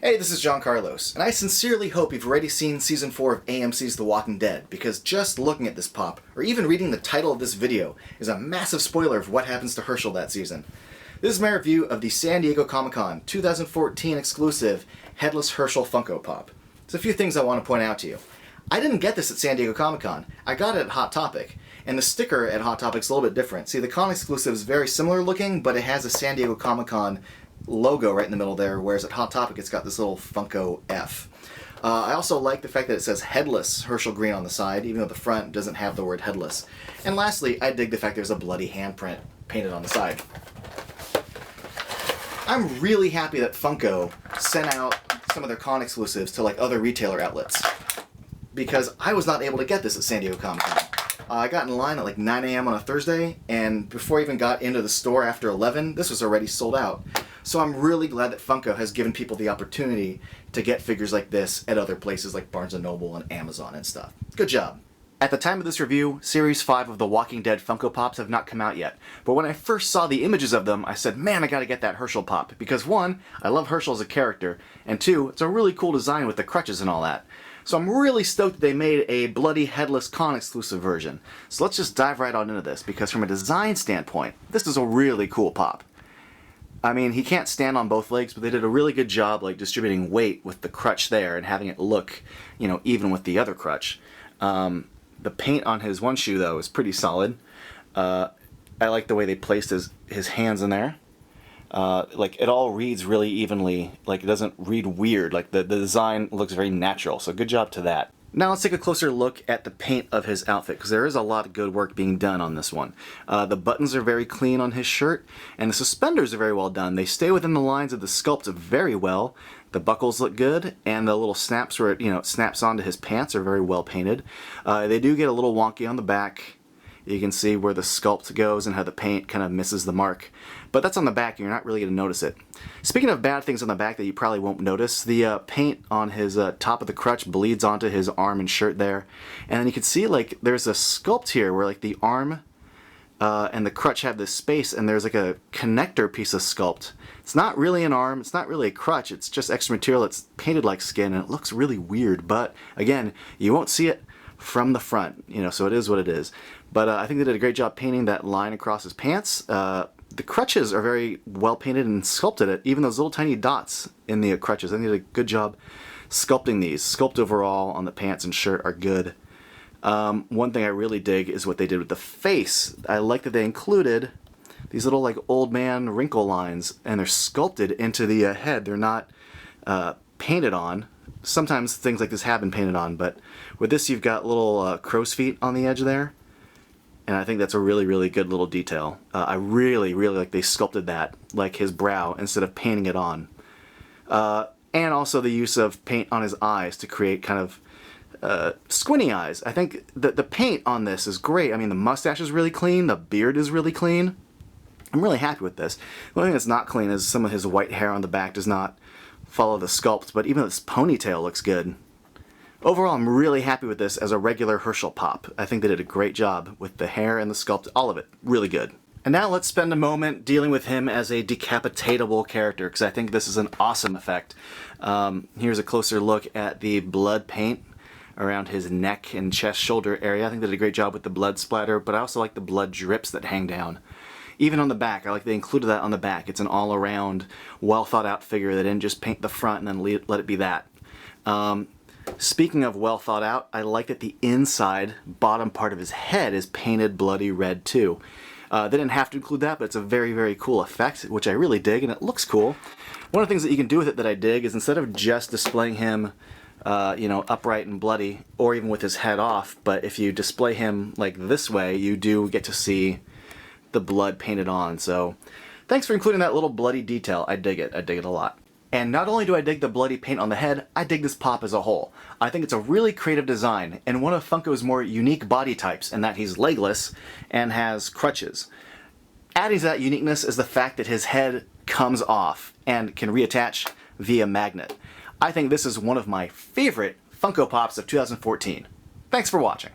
Hey, this is John Carlos, and I sincerely hope you've already seen Season 4 of AMC's The Walking Dead, because just looking at this pop, or even reading the title of this video, is a massive spoiler of what happens to Hershel that season. This is my review of the San Diego Comic-Con 2014 exclusive Headless Hershel Funko Pop. There's a few things I want to point out to you. I didn't get this at San Diego Comic-Con. I got it at Hot Topic, and the sticker at Hot Topic's a little bit different. See, the con exclusive is very similar looking, but it has a San Diego Comic-Con logo right in the middle there, whereas at Hot Topic it's got this little Funko F. I also like the fact that it says Headless Hershel Greene on the side, even though the front doesn't have the word headless. And lastly, I dig the fact there's a bloody handprint painted on the side. I'm really happy that Funko sent out some of their con exclusives to like other retailer outlets, because I was not able to get this at San Diego Comic-Con. I got in line at like 9 a.m. on a Thursday, and before I even got into the store after 11, this was already sold out. So I'm really glad that Funko has given people the opportunity to get figures like this at other places like Barnes & Noble and Amazon and stuff. Good job. At the time of this review, Series 5 of the Walking Dead Funko Pops have not come out yet, but when I first saw the images of them, I said, man, I gotta get that Hershel Pop, because one, I love Hershel as a character, and two, it's a really cool design with the crutches and all that. So I'm really stoked that they made a bloody headless con exclusive version. So let's just dive right on into this, because from a design standpoint, this is a really cool pop. I mean, he can't stand on both legs, but they did a really good job like distributing weight with the crutch there and having it look, you know, even with the other crutch. The paint on his one shoe, though, is pretty solid. I like the way they placed his hands in there. Like, it all reads really evenly. Like, it doesn't read weird. Like, the design looks very natural, so good job to that. Now let's take a closer look at the paint of his outfit, because there is a lot of good work being done on this one. The buttons are very clean on his shirt, and the suspenders are very well done. They stay within the lines of the sculpt very well. The buckles look good, and the little snaps where it snaps onto his pants are very well painted. They do get a little wonky on the back. You can see where the sculpt goes and how the paint kind of misses the mark. But that's on the back, and you're not really going to notice it. Speaking of bad things on the back that you probably won't notice, the paint on his top of the crutch bleeds onto his arm and shirt there. And then you can see like there's a sculpt here where like the arm and the crutch have this space, and there's like a connector piece of sculpt. It's not really an arm, it's not really a crutch, it's just extra material that's painted like skin, and it looks really weird. But again, you won't see it from the front, so it is what it is. But I think they did a great job painting that line across his pants. The crutches are very well painted and sculpted it, even those little tiny dots in the crutches. I think they did a good job sculpting these. Sculpt overall on the pants and shirt are good. One thing I really dig is what they did with the face. I like that they included these little like old man wrinkle lines, and they're sculpted into the head. They're not painted on. Sometimes things like this have been painted on, but with this you've got little crow's feet on the edge there. And I think that's a really, really good little detail. I really, really like they sculpted that, like his brow, instead of painting it on. And also the use of paint on his eyes to create kind of squinty eyes. I think the paint on this is great. I mean, the mustache is really clean, the beard is really clean. I'm really happy with this. The only thing that's not clean is some of his white hair on the back does not follow the sculpt, but even this ponytail looks good. Overall, I'm really happy with this as a regular Hershel Pop. I think they did a great job with the hair and the sculpt, all of it. Really good. And now let's spend a moment dealing with him as a decapitatable character, because I think this is an awesome effect. Here's a closer look at the blood paint around his neck and chest shoulder area. I think they did a great job with the blood splatter, but I also like the blood drips that hang down. Even on the back, I like they included that on the back. It's an all-around, well-thought-out figure. They didn't just paint the front and then let it be that. Speaking of well thought out, I like that the inside bottom part of his head is painted bloody red too. They didn't have to include that, but it's a very, very cool effect, which I really dig, and it looks cool. One of the things that you can do with it that I dig is instead of just displaying him, upright and bloody, or even with his head off, but if you display him like this way, you do get to see the blood painted on. So thanks for including that little bloody detail. I dig it. I dig it a lot. And not only do I dig the bloody paint on the head, I dig this pop as a whole. I think it's a really creative design, and one of Funko's more unique body types, in that he's legless and has crutches. Adding to that uniqueness is the fact that his head comes off and can reattach via magnet. I think this is one of my favorite Funko Pops of 2014. Thanks for watching.